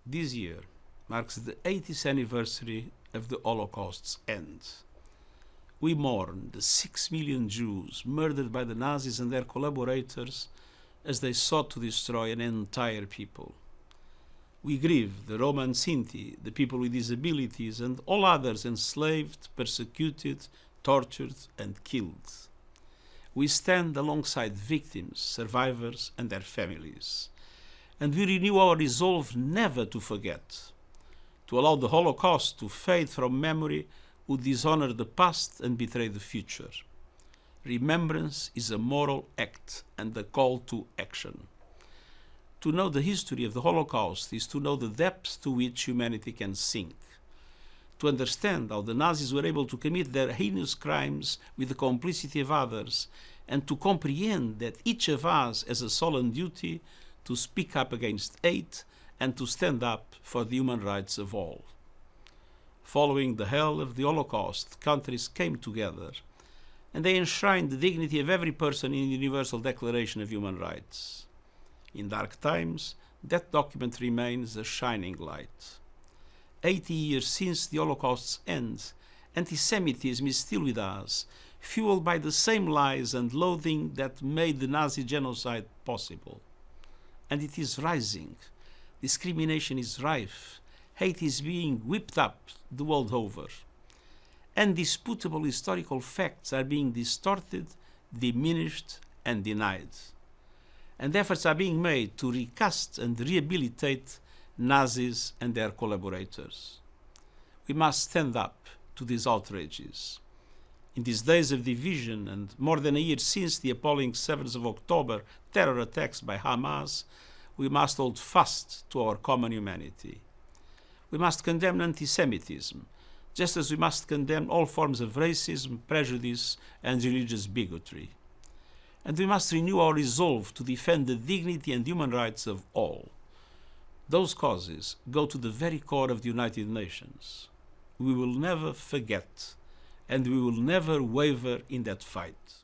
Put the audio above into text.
This year marks the 80th anniversary of the Holocaust's end. We mourn the 6 million Jews murdered by the Nazis and their collaborators as they sought to destroy an entire people. We grieve the Roma and Sinti, the people with disabilities, and all others enslaved, persecuted, tortured, and killed. We stand alongside victims, survivors, and their families. And we renew our resolve never to forget. To allow the Holocaust to fade from memory would dishonor the past and betray the future. Remembrance is a moral act and a call to action. To know the history of the Holocaust is to know the depths to which humanity can sink. To understand how the Nazis were able to commit their heinous crimes with the complicity of others, and to comprehend that each of us has a solemn duty to speak up against hate and to stand up for the human rights of all. Following the hell of the Holocaust, countries came together, and they enshrined the dignity of every person in the Universal Declaration of Human Rights. In dark times, that document remains a shining light. 80 years since the Holocaust's end, anti-Semitism is still with us, fueled by the same lies and loathing that made the Nazi genocide possible. And it is rising. Discrimination is rife. Hate is being whipped up the world over. Undisputable historical facts are being distorted, diminished, and denied. And efforts are being made to recast and rehabilitate Nazis and their collaborators. We must stand up to these outrages. In these days of division, and more than a year since the appalling 7th of October terror attacks by Hamas, we must hold fast to our common humanity. We must condemn anti-Semitism, just as we must condemn all forms of racism, prejudice, and religious bigotry. And we must renew our resolve to defend the dignity and human rights of all. Those causes go to the very core of the United Nations. We will never forget, and we will never waver in that fight.